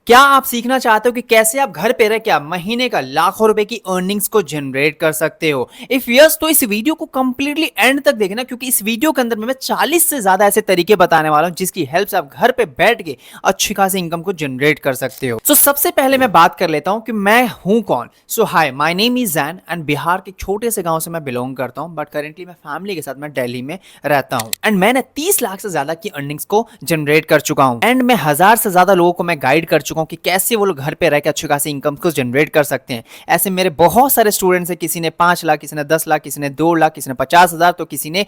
क्या आप सीखना चाहते हो कि कैसे आप घर पे रह के आप महीने का लाखों रुपए की अर्निंग्स को जनरेट कर सकते हो? इफ यस तो इस वीडियो को कंप्लीटली एंड तक देखना, क्योंकि इस वीडियो के अंदर मैं 40 से ज्यादा ऐसे तरीके बताने वाला हूं जिसकी हेल्प से आप घर पे बैठ के अच्छी खासी इनकम को जनरेट कर सकते हो। सबसे पहले मैं बात कर लेता हूं कि मैं हूं कौन। Hi, my name is Jain and Bihar के छोटे से गांव से मैं बिलोंग करता हूं, बट करेंटली मैं फैमिली के साथ मैं दिल्ली में रहता हूं एंड मैंने 30 लाख से ज्यादा की अर्निंग्स को जनरेट कर चुका हूं एंड मैं 1000 से ज्यादा लोगों को मैं गाइड कर चुका हूं कि कैसे वो लोग घर पे रह के अच्छी खासी इनकम को जनरेट कर सकते हैं। ऐसे मेरे बहुत सारे स्टूडेंट्स हैं, किसी ने 5 लाख, किसी ने 10 लाख, किसी ने 2 लाख, किसी ने 50,000, तो किसी ने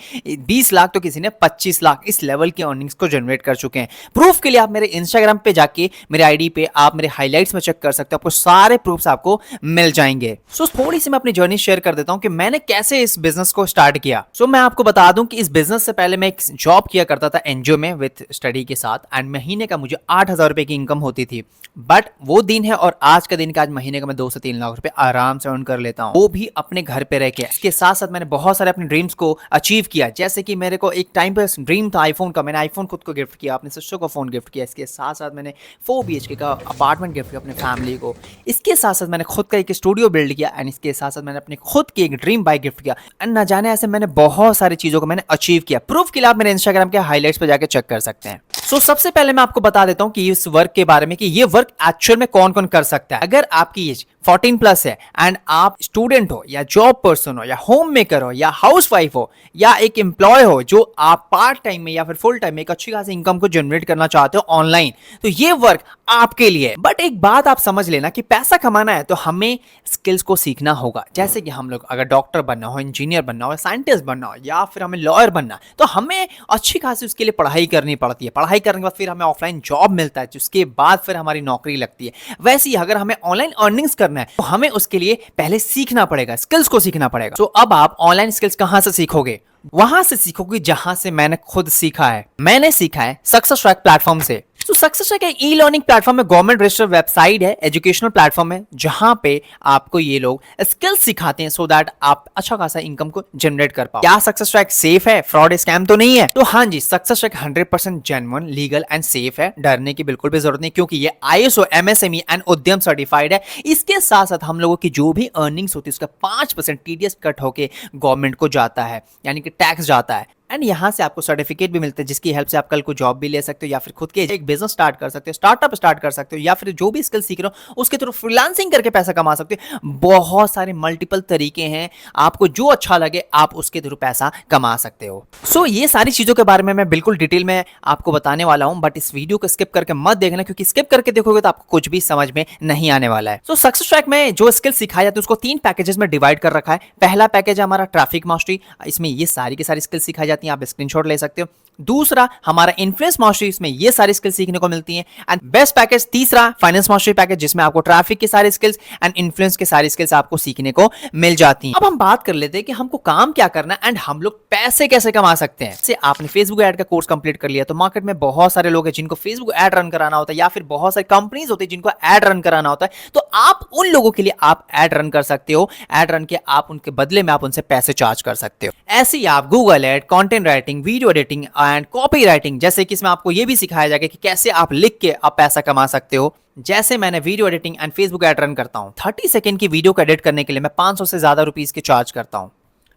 20 लाख, तो किसी ने 25 लाख इस लेवल की अर्निंग्स को जनरेट कर चुके हैं। प्रूफ के लिए आप मेरे इंस्टाग्राम पे जाके मेरे आईडी पे आप मेरे हाईलाइट्स में चेक कर सकते हो, आपको सारे प्रूफ्स आपको मिल जाएंगे। थोड़ी सी मैं अपनी जर्नी शेयर कर देता हूं कि मैंने कैसे इस बिजनेस को स्टार्ट किया। मैं आपको बता दूं कि इस बिजनेस से पहले मैं एक जॉब किया करता था एनजीओ में विद स्टडी के साथ एंड महीने का मुझे 8,000 रुपए की इनकम होती थी। बट वो दिन है और आज का दिन का, आज महीने का मैं 2 से 3 लाख रुपए आराम से अर्न कर लेता हूँ, वो भी अपने घर पे रह के। इसके साथ साथ मैंने बहुत सारे अपने ड्रीम्स को अचीव किया, जैसे कि मेरे को एक टाइम पे ड्रीम था आईफोन का, मैंने आईफोन खुद को गिफ्ट किया, अपने सिस्टर को फोन गिफ्ट किया। इसके साथ साथ मैंने 4 BHK का अपार्टमेंट गिफ्ट किया अपने फैमिली को। इसके साथ साथ मैंने खुद का एक स्टूडियो बिल्ड किया एंड इसके साथ साथ मैंने अपनी खुद की एक ड्रीम बाइक गिफ्ट किया एंड न जाने ऐसे मैंने बहुत सारी चीजों को मैंने अचीव किया। प्रूफ के लिए आप मेरे इंस्टाग्राम के हाईलाइट्स पे जाके चेक कर सकते हैं। सबसे पहले मैं आपको बता देता हूं कि इस वर्क के बारे में कि ये वर्क एक्चुअल में कौन कौन कर सकता है। अगर आपकी एज 14 प्लस है एंड आप स्टूडेंट हो या जॉब पर्सन हो या होम मेकर हो या हाउसवाइफ हो या एक एम्प्लॉय हो जो आप पार्ट टाइम में या फिर फुल टाइम में एक अच्छी खासी इनकम को जनरेट करना चाहते हो ऑनलाइन, तो ये वर्क आपके लिए है। बट एक बात आप समझ लेना कि पैसा कमाना है तो हमें स्किल्स को सीखना होगा। जैसे कि हम लोग अगर डॉक्टर बनना हो, इंजीनियर बनना हो, साइंटिस्ट बनना हो या फिर हमें लॉयर बनना, तो हमें अच्छी खासी उसके लिए पढ़ाई करनी पड़ती है। पढ़ाई करने के बाद फिर हमें ऑफलाइन जॉब मिलता है, जिसके बाद फिर हमारी नौकरी लगती है। वैसे ही अगर हमें ऑनलाइन अर्निंग्स करना है तो हमें उसके लिए पहले सीखना पड़ेगा, स्किल्स को सीखना पड़ेगा। अब आप ऑनलाइन स्किल्स कहां से सीखोगे? वहां से सीखोगे जहां से मैंने खुद सीखा है। मैंने सीखा है सक्सेस ट्रैक प्लेटफॉर्म से। सक्सेस ट्रैक एक ई लर्निंग प्लेटफॉर्म है, गवर्नमेंट रजिस्टर्ड वेबसाइट है, एजुकेशनल प्लेटफॉर्म है, जहां पे आपको ये लोग स्किल्स सिखाते हैं सो दैट आप अच्छा खासा इनकम को जनरेट कर पाओ। क्या सक्सेस ट्रैक सेफ है? फ्रॉड स्कैम तो नहीं है? तो हाँ जी, success track 100% genuine, legal and safe है। डरने की बिल्कुल भी जरूरत नहीं, क्योंकि ये ISO, MSME एंड उद्यम सर्टिफाइड है। इसके साथ साथ हम लोगों की जो भी अर्निंग्स होती है उसका 5% TDS कट होके गवर्नमेंट को जाता है, यानी कि टैक्स जाता है। एंड यहाँ से आपको सर्टिफिकेट भी मिलते हैं जिसकी हेल्प से आप कल को जॉब भी ले सकते हो या फिर खुद के एक बिजनेस स्टार्ट कर सकते हो, स्टार्टअप स्टार्ट कर सकते हो, या फिर जो भी स्किल सीख रहे हो उसके थ्रू फ्रीलांसिंग करके पैसा कमा सकते हो। बहुत सारे मल्टीपल तरीके हैं, आपको जो अच्छा लगे आप उसके थ्रू पैसा कमा सकते हो। ये सारी चीजों के बारे में मैं बिल्कुल डिटेल में आपको बताने वाला हूं, बट इस वीडियो को स्किप करके मत देखना, क्योंकि स्किप करके देखोगे तो आपको कुछ भी समझ में नहीं आने वाला है। सक्सेस ट्रैक में जो स्किल सिखाया जाता है उसको 3 पैकेजेस में डिवाइड कर रखा है। पहला पैकेज है हमारा ट्रैफिक मास्टरी, इसमें ये सारी की सारी स्किल सिखाई जाती है, आप स्क्रीनशॉट ले सकते हो। दूसरा हमारा इन्फ्लुएंस मास्टरी, इसमें ये सारी स्किल्स सीखने को मिलती हैं। एंड बेस्ट पैकेज तीसरा फाइनेंस मास्टरी पैकेज, जिसमें आपको ट्रैफिक की सारी स्किल्स एंड इन्फ्लुएंस की सारी स्किल्स आपको सीखने को मिल जाती हैं। अब हम बात कर लेते हैं कि हमको काम क्या करना है एंड हम लोग पैसे कैसे कमा सकते हैं। जैसे आपने फेसबुक ऐड का कोर्स कंप्लीट कर लिया तो मार्केट में बहुत सारे लोग हैं जिनको फेसबुक ऐड रन कराना होता है, या फिर बहुत सारी कंपनीज होती है जिनको ऐड रन कराना होता है, तो आप उन लोगों के लिए आप ऐड रन कर सकते हो। ऐड रन के आप उनके बदले में आप उनसे पैसे चार्ज कर सकते हो। ऐसे ही आप Google add, content writing, video editing and copy writing, जैसे कि इसमें आपको यह भी सिखाया जाएगा कि कैसे आप लिख के आप पैसा कमा सकते हो। जैसे मैंने video editing and Facebook ad run करता हूं, 30 सेकंड की वीडियो को एडिट करने के लिए मैं 500 से ज्यादा रुपीस के चार्ज करता हूं।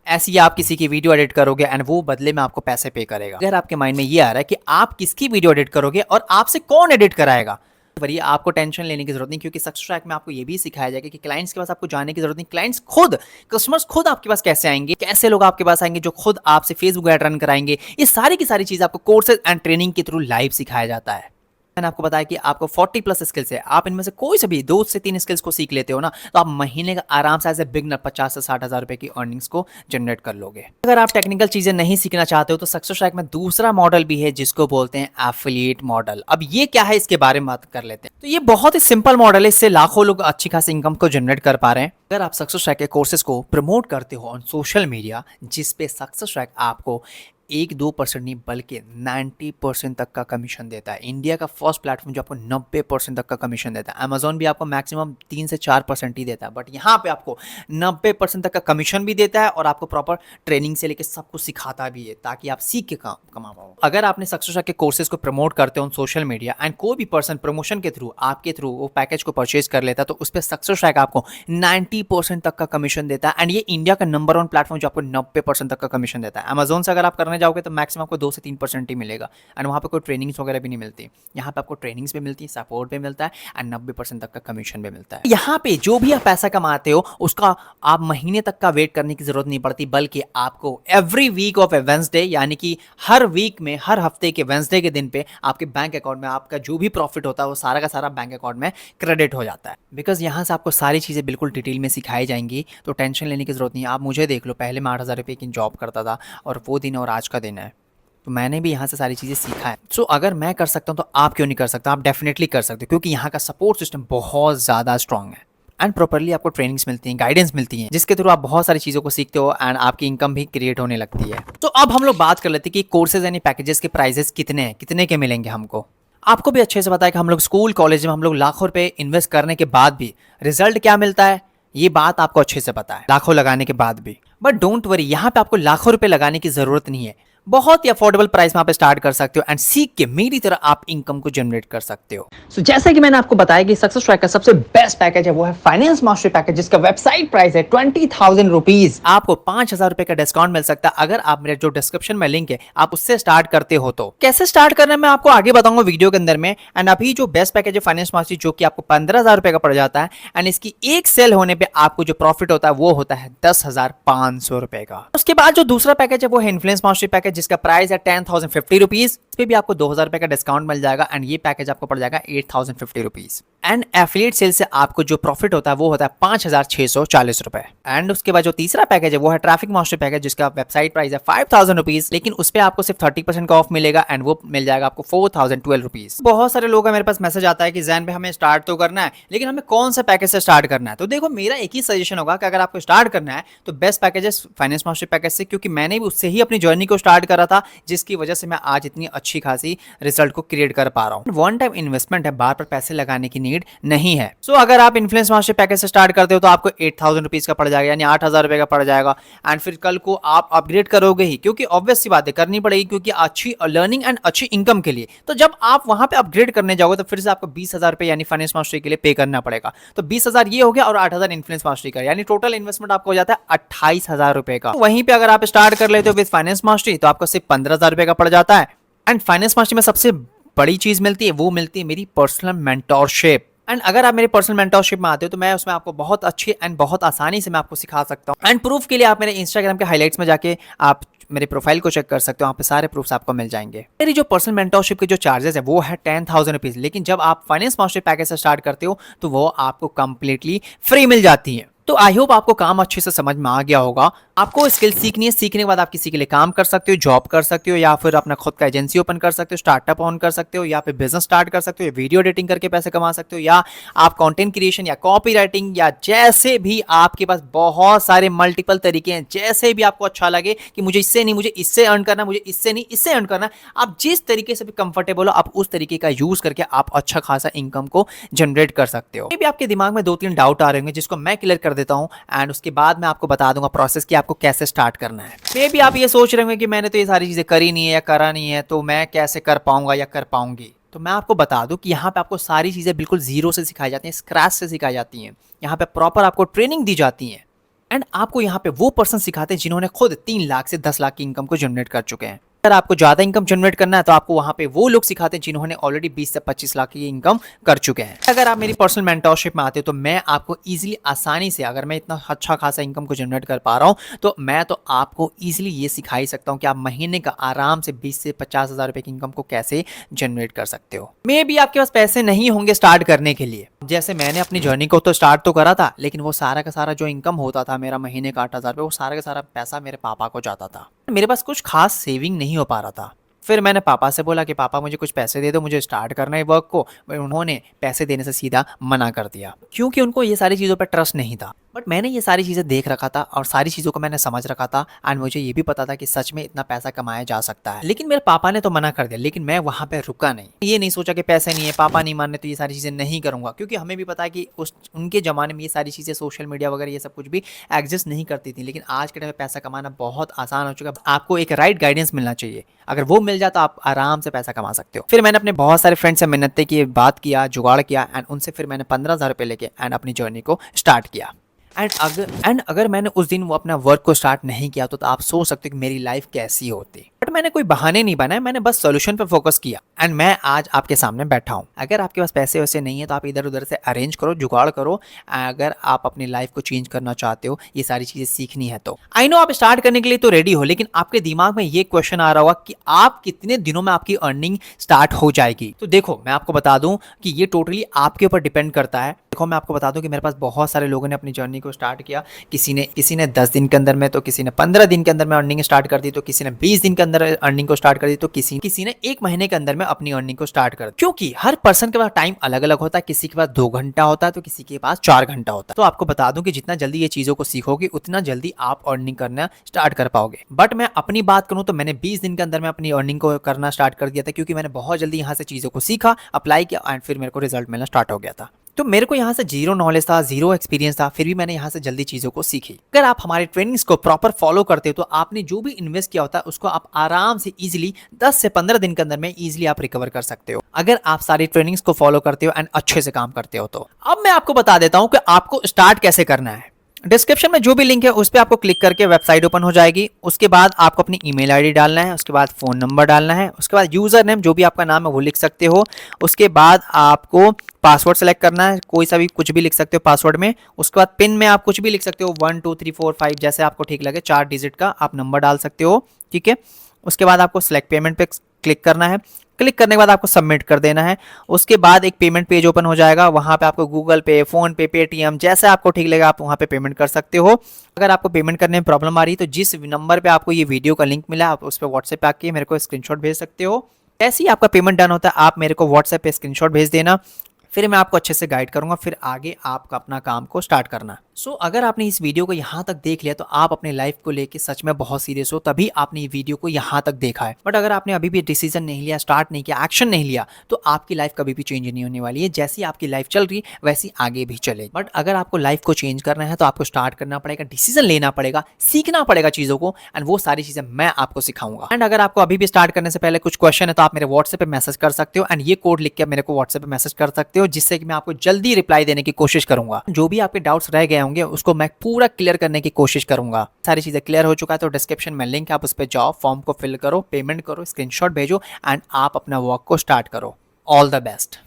ऐसे ही आप किसी की वीडियो एडिट करोगे एंड वो बदले में आपको पैसे पे करेगा। अगर आपके माइंड में ये आ रहा है कि आप किसकी वीडियो एडिट करोगे और आपसे कौन एडिट कराएगा, वरिए आपको टेंशन लेने की जरूरत नहीं, क्योंकि सक्सेस ट्रैक में आपको ये भी सिखाया जाएगा कि क्लाइंट्स के पास आपको जाने की जरूरत नहीं। क्लाइंट्स खुद, कस्टमर्स खुद आपके पास कैसे आएंगे, कैसे लोग आपके पास आएंगे जो खुद आपसे फेसबुक ऐड रन कराएंगे, ये सारी की सारी चीज आपको कोर्सेज एंड ट्रेनिंग के थ्रू लाइव सिखाया जाता है। मैंने आपको बताया कि आपको 40 प्लस स्किल्स है, आप इनमें से कोई से भी 2 से 3 स्किल्स को सीख लेते हो ना, तो आप महीने का आराम से एज ए बिगनर 50 से 60 हजार रुपए की अर्निंग्स को जनरेट कर लोगे। अगर आप टेक्निकल चीजें नहीं सीखना चाहते हो तो सक्सेस ट्रैक में दूसरा मॉडल भी है जिसको बोलते हैं एफिलिएट मॉडल। अब ये क्या है इसके बारे में बात कर लेते हैं। तो ये बहुत ही सिंपल मॉडल है, इससे लाखों लोग अच्छी खासी इनकम को जनरेट कर पा रहे हैं। अगर आप सक्सेस ट्रैक के कोर्सेज को प्रमोट करते हो ऑन सोशल मीडिया, जिस पे सक्सेस ट्रैक आपको 1-2% नहीं बल्कि 90% तक का कमीशन देता है। इंडिया का फर्स्ट प्लेटफॉर्म जो आपको 90% तक का कमीशन देता है। अमेजोन भी आपको मैक्सिमम 3 से 4% ही देता है, बट यहाँ पे आपको 90% तक का कमीशन भी देता है और आपको प्रॉपर ट्रेनिंग से लेकर सब कुछ सिखाता भी है ताकि आप सीख के कमा पाओ। अगर आपने सक्सेस के कोर्सेज को प्रमोट करते हो सोशल मीडिया एंड कोई भी पर्सन प्रमोशन के थ्रू आपके थ्रू वो पैकेज को परचेज कर लेता है तो उस पर सक्सेस ट्रैक आपको 90% तक का कमीशन देता है। एंड ये इंडिया का नंबर 1 प्लेटफॉर्म जो आपको 90% तक का कमीशन देता है। अमेजोन से अगर आप करने जाओगे तो मैक्सिमम आपको 2 से 3% ही मिलेगा एंड वहाँ पे कोई ट्रेनिंग्स वगैरह भी नहीं मिलती। यहाँ पे आपको ट्रेनिंग्स भी मिलती है, सपोर्ट भी मिलता है एंड 90% तक का कमीशन भी मिलता है। यहाँ पे जो भी आप पैसा कमाते हो उसका आप महीने तक का वेट करने की जरूरत नहीं पड़ती, बल्कि आपको every week of a Wednesday यानी कि हर वीक में हर हफ्ते के वेंसडे के दिन पे आपके बैंक अकाउंट में आपका जो भी प्रॉफिट होता है वो सारा का सारा बैंक अकाउंट में क्रेडिट हो जाता है। बिकॉज यहाँ से आपको सारी चीज़ें बिल्कुल डिटेल में सिखाई जाएंगी, तो टेंशन लेने की जरूरत नहीं है। आप मुझे देख लो, पहले मैं 8,000 रुपये की जॉब करता था और वो दिन और आज का दिन है, तो मैंने भी यहाँ से सारी चीज़ें सीखा है। सो अगर मैं कर सकता हूँ तो आप क्यों नहीं कर सकते? आप डेफिनेटली कर सकते हो क्योंकि यहाँ का सपोर्ट सिस्टम बहुत ज़्यादा स्ट्रॉन्ग है एंड प्रॉपरली आपको ट्रेनिंग्स मिलती हैं, गाइडेंस मिलती हैं, जिसके थ्रू आप बहुत सारी चीज़ों को सीखते हो एंड आपकी इनकम भी क्रिएट होने लगती है। तो अब हम लोग बात कर लेते हैं कि कोर्सेज यानी पैकेजेस के प्राइजेस कितने हैं, कितने के मिलेंगे हमको। आपको भी अच्छे से पता है कि हम लोग स्कूल कॉलेज में हम लोग लाखों रुपए इन्वेस्ट करने के बाद भी रिजल्ट क्या मिलता है, ये बात आपको अच्छे से पता है, लाखों लगाने के बाद भी। बट डोंट वरी, यहाँ पे आपको लाखों रुपए लगाने की जरूरत नहीं है। बहुत ही अफोर्डेबल प्राइस में आप स्टार्ट कर सकते हो एंड सीख के मेरी तरह आप इनकम को जनरेट कर सकते हो। So, जैसे कि मैंने आपको बताया कि सक्सेस ट्रैक का सबसे बेस्ट पैकेज है वो है फाइनेंस मास्टरी पैकेज, जिसका वेबसाइट प्राइस है 20,000 रुपीज। आपको 5,000 रुपए का डिस्काउंट मिल सकता है अगर आप मेरे जो डिस्क्रिप्शन में लिंक है आप उससे स्टार्ट करते हो। तो कैसे स्टार्ट करना है मैं आपको आगे बताऊंगा वीडियो के अंदर में। एंड अभी जो बेस्ट पैकेज है फाइनेंस मास्टरी जो कि आपको 15,000 रुपए का पड़ जाता है एंड इसकी एक सेल होने पे आपको जो प्रॉफिट होता है वो होता है 10,500 रुपए का। उसके बाद जो दूसरा पैकेज है वो है इन्फ्लुएंस मास्टरी पैकेज, जिसका प्राइस है 10,050 रुपीज। इस पे भी आपको 2,000 रुपए का डिस्काउंट मिल जाएगा एंड ये पैकेज आपको पड़ जाएगा 8,050 रुपीज। एंड एफिलिएट सेल से आपको जो प्रॉफिट होता है वो होता है 5,640 रुपए। एंड उसके बाद जो तीसरा पैकेज है वो है ट्रैफिक मास्टर पैकेज, जिसका वेबसाइट प्राइस है 5,000 रुपीज, लेकिन उस पे आपको सिर्फ 30% का ऑफ मिलेगा एंड वो मिल जाएगा आपको 4,012 रुपीज। बहुत सारे लोगों का मेरे पास मैसेज आता है कि जैन पे हमें स्टार्ट तो करना है लेकिन हमें कौन सा पैकेज से स्टार्ट करना है। तो देखो, मेरा एक ही सजेशन होगा कि अगर आपको स्टार्ट करना है तो बेस्ट पैकेज है फाइनेंस मास्टर पैकेज से, क्योंकि मैंने भी उससे ही अपनी जर्नी को स्टार्ट करा था, जिसकी वजह से मैं आज इतनी अच्छी खासी रिजल्ट को क्रिएट कर पा रहा हूँ। वन टाइम इन्वेस्टमेंट है, बार बार पैसे लगाने की नीड नहीं है। सो अगर आप इन्फ्लुएंस मास्टर पैकेज से स्टार्ट करते हो तो आपको 8,000 रुपीज का पड़ जाएगा, यानी 8,000 रुपए का पड़ जाएगा। एंड फिर कल को आप अपग्रेड करोगे ही, क्योंकि ऑब्वियस सी बातें करनी पड़ेगी, क्योंकि अच्छी लर्निंग एंड अच्छी इनकम के लिए। तो जब आप वहां पे अपग्रेड करने जाओगे तो फिर से आपको 20,000 रुपए यानी फाइनेंस मास्टरी के लिए पे करना पड़ेगा। तो 20,000 ये हो गया और 8,000 इन्फ्लुएंस मास्टरी का, यानी टोटल इन्वेस्टमेंट आपको हो जाता है 28,000 रुपए का। वहीं पे अगर आप स्टार्ट कर लेते हो विद फाइनेंस मास्टरी तो आपको सिर्फ 15,000 रुपए का पड़ जाता है। एंड फाइनेंस मास्टरी में सबसे बड़ी चीज मिलती है, वो मिलती है मेरी पर्सनल मेंटोरशिप। एंड अगर आप मेरे पर्सनल मेंटोरशिप में आते हो तो मैं उसमें आपको बहुत अच्छी एंड बहुत आसानी से मैं आपको सिखा सकता हूँ। एंड प्रूफ के लिए आप मेरे इंस्टाग्राम के हाइलाइट्स में जाके आप मेरे प्रोफाइल को चेक कर सकते हो, वहाँ पे सारे प्रूफ्स आपको मिल जाएंगे। मेरी जो पर्सनल मेंटोरशिप के जो चार्जेस है वो है 10,000 रुपीज, लेकिन जब आप फाइनेंस मास्टरी पैकेज से स्टार्ट करते हो तो वो आपको कंप्लीटली फ्री मिल जाती है। तो आई होप आपको काम अच्छे से समझ में आ गया होगा। आपको स्किल सीखनी है, सीखने के बाद आप किसी के लिए काम कर सकते हो, जॉब कर सकते हो, या फिर अपना खुद का एजेंसी ओपन कर सकते हो, स्टार्टअप ऑन कर सकते हो, या फिर बिजनेस स्टार्ट कर सकते हो, या वीडियो एडिटिंग करके पैसे कमा सकते हो, या आप कंटेंट क्रिएशन या कॉपी राइटिंग, या जैसे भी आपके पास बहुत सारे मल्टीपल तरीके हैं, जैसे भी आपको अच्छा लगे कि मुझे इससे नहीं, मुझे इससे अर्न करना, मुझे इससे नहीं, इससे अर्न करना, आप जिस तरीके से भी कंफर्टेबल हो आप उस तरीके का यूज करके आप अच्छा खासा इनकम को जनरेट कर सकते हो। मे भी आपके दिमाग में 2-3 डाउट आ रहे होंगे जिसको मैं क्लियर कर देता हूं एंड उसके बाद मैं आपको बता दूंगा प्रोसेस कि आपको कैसे स्टार्ट करना है। मे भी आप ये सोच रहे होंगे कि मैंने तो ये सारी चीजें करी नहीं है या करा नहीं है, तो मैं कैसे कर पाऊंगा या कर पाऊंगी। तो मैं आपको बता दूं कि यहाँ पे आपको सारी चीजें बिल्कुल जीरो से सिखाई जाती हैं, स्क्रैच से सिखाई जाती हैं। यहाँ पे प्रॉपर आपको ट्रेनिंग दी जाती है एंड आपको यहाँ पे वो पर्सन सिखाते हैं जिन्होंने खुद 3 लाख से 10 लाख की इनकम को जनरेट कर चुके हैं। अगर आपको ज्यादा इनकम जनरेट करना है तो आपको वहां पे वो लोग सिखाते हैं जिन्होंने ऑलरेडी 20 से 25 लाख की इनकम कर चुके हैं। अगर आप मेरी पर्सनल मेंटोरशिप में आते हो तो मैं आपको इजीली आसानी से, अगर मैं इतना अच्छा खासा इनकम को जनरेट कर पा रहा हूं तो मैं तो आपको इजीली ये सिखा ही सकता हूं कि आप महीने का आराम से 20 से 50,000 रुपए की इनकम को कैसे जनरेट कर सकते हो। मे भी आपके पास पैसे नहीं होंगे स्टार्ट करने के लिए, जैसे मैंने अपनी जर्नी को तो स्टार्ट तो करा था, लेकिन वो सारा का सारा जो इनकम होता था मेरा महीने का 8,000 रुपये, वो सारा का सारा पैसा मेरे पापा को जाता था। मेरे पास कुछ खास सेविंग नहीं हो पा रहा था। फिर मैंने पापा से बोला कि पापा मुझे कुछ पैसे दे दो, मुझे स्टार्ट करना है वर्क को। उन्होंने पैसे देने से सीधा मना कर दिया, क्योंकि उनको ये सारी चीज़ों पर ट्रस्ट नहीं था। बट मैंने ये सारी चीज़ें देख रखा था और सारी चीज़ों को मैंने समझ रखा था एंड मुझे ये भी पता था कि सच में इतना पैसा कमाया जा सकता है। लेकिन मेरे पापा ने तो मना कर दिया, लेकिन मैं वहाँ पे रुका नहीं। ये नहीं सोचा कि पैसे नहीं है, पापा नहीं मान रहे तो ये सारी चीज़ें नहीं करूँगा, क्योंकि हमें भी पता है कि उस उनके ज़माने में ये सारी चीज़ें सोशल मीडिया वगैरह ये सब कुछ भी एग्जिस्ट नहीं करती थी। लेकिन आज के टाइम में पैसा कमाना बहुत आसान हो चुका है। आपको एक राइट गाइडेंस मिलना चाहिए, अगर वो मिल जाए तो आप आराम से पैसा कमा सकते हो। फिर मैंने अपने बहुत सारे फ्रेंड्स से मिन्नतें की, बात किया, जुगाड़ किया एंड उनसे फिर मैंने 15,000 रुपये लेके एंड अपनी जर्नी को स्टार्ट किया। अगर मैंने उस दिन वो अपना वर्क को स्टार्ट नहीं किया तो आप सोच सकते हो कि मेरी लाइफ कैसी होती। बट मैंने कोई बहाने नहीं बनाए, मैंने बस सोल्यूशन पर फोकस किया एंड मैं आज आपके सामने बैठा हूँ। अगर आपके पास पैसे वैसे नहीं है तो आप इधर उधर से अरेंज करो, जुगाड़ करो। अगर आप अपनी लाइफ को चेंज करना चाहते हो, ये सारी चीजें सीखनी है तो आई नो आप स्टार्ट करने के लिए तो रेडी हो, लेकिन आपके दिमाग में ये क्वेश्चन आ रहा होगा कि आप कितने दिनों में आपकी अर्निंग स्टार्ट हो जाएगी। तो देखो मैं आपको बता दूं कि ये टोटली आपके ऊपर डिपेंड करता है। देखो मैं आपको बता दूं कि मेरे पास बहुत सारे लोगों ने अपनी जर्नी को स्टार्ट किया। किसी ने 10 दिन के अंदर में, तो किसी ने 15 दिन के अंदर में अर्निंग स्टार्ट कर दी, तो किसी ने 20 दिन के अंदर अर्निंग को स्टार्ट कर दी, तो किसी ने 1 महीने के अंदर में अपनी अर्निंग को स्टार्ट कर दी। क्योंकि हर पर्सन के पास टाइम अलग अलग होता है, किसी के पास 2 घंटा होता है तो किसी के पास 4 घंटा होता है। तो आपको बता दूं कि जितना जल्दी ये चीजों को सीखोगे उतना जल्दी आप अर्निंग करना स्टार्ट कर पाओगे। बट मैं अपनी बात करूं तो मैंने 20 दिन के अंदर में अपनी अर्निंग को करना स्टार्ट कर दिया था, क्योंकि मैंने बहुत जल्दी यहाँ से चीजों को सीखा, अप्लाई किया एंड फिर मेरे को रिजल्ट मिलना स्टार्ट हो गया था। तो मेरे को यहाँ से जीरो नॉलेज था, जीरो एक्सपीरियंस था, फिर भी मैंने यहाँ से जल्दी चीज़ों को सीखी। अगर आप हमारे ट्रेनिंग्स को प्रॉपर फॉलो करते हो तो आपने जो भी इन्वेस्ट किया होता है उसको आप आराम से इजीली 10 से 15 दिन के अंदर में इजीली आप रिकवर कर सकते हो, अगर आप सारी ट्रेनिंग्स को फॉलो करते हो एंड अच्छे से काम करते हो। तो अब मैं आपको बता देता हूँ कि आपको स्टार्ट कैसे करना है। डिस्क्रिप्शन में जो भी लिंक है उस पर आपको क्लिक करके वेबसाइट ओपन हो जाएगी। उसके बाद आपको अपनी ईमेल आईडी डालना है, उसके बाद फ़ोन नंबर डालना है, उसके बाद यूज़र नेम जो भी आपका नाम है वो लिख सकते हो। उसके बाद आपको पासवर्ड सेलेक्ट करना है, कोई सा भी कुछ भी लिख सकते हो पासवर्ड में। उसके बाद पिन में आप कुछ भी लिख सकते हो, 1 2 3 4 5 जैसे आपको ठीक लगे, 4 डिजिट का आप नंबर डाल सकते हो, ठीक है। उसके बाद आपको सेलेक्ट पेमेंट पे क्लिक करना है। क्लिक करने के बाद आपको सबमिट कर देना है। उसके बाद एक पेमेंट पेज ओपन हो जाएगा, वहाँ पे आपको गूगल पे, फोन पे, पेटीएम जैसे आपको ठीक लगेगा आप वहाँ पे पेमेंट कर सकते हो। अगर आपको पेमेंट करने में प्रॉब्लम आ रही है तो जिस नंबर पे आपको ये वीडियो का लिंक मिला आप उस पर व्हाट्सएप पे आके मेरे को स्क्रीनशॉट भेज सकते हो। जैसे ही आपका पेमेंट डन होता है आप मेरे को व्हाट्सएप पे स्क्रीनशॉट भेज देना, फिर मैं आपको अच्छे से गाइड करूंगा, फिर आगे आपका अपना काम को स्टार्ट करना। सो अगर आपने इस वीडियो को यहाँ तक देख लिया तो आप अपने लाइफ को लेके सच में बहुत सीरियस हो, तभी आपने ये वीडियो को यहाँ तक देखा है। बट अगर आपने अभी भी डिसीजन नहीं लिया, स्टार्ट नहीं किया, एक्शन नहीं लिया, तो आपकी लाइफ कभी भी चेंज नहीं होने वाली है। जैसी आपकी लाइफ चल रही है वैसी आगे भी चलेगी। बट अगर आपको लाइफ को चेंज करना है तो आपको स्टार्ट करना पड़ेगा, डिसीजन लेना पड़ेगा, सीखना पड़ेगा चीज़ों को, एंड वो सारी चीज़ें मैं आपको सिखाऊंगा। एंड अगर आपको अभी भी स्टार्ट करने से पहले कुछ क्वेश्चन है तो आप मेरे व्हाट्सएप पे मैसेज कर सकते हो एंड ये कोड लिख के मेरे को व्हाट्सएप पे मैसेज कर सकते हो, जिससे कि मैं आपको जल्दी रिप्लाई देने की कोशिश करूंगा। जो भी आपके डाउट्स रह गए होंगे उसको मैं पूरा क्लियर करने की कोशिश करूंगा। सारी चीजें क्लियर हो चुका है तो डिस्क्रिप्शन में लिंक है, आप उस पर जाओ, फॉर्म को फिल करो, पेमेंट करो, स्क्रीनशॉट भेजो एंड आप अपना वर्क को स्टार्ट करो। All the best.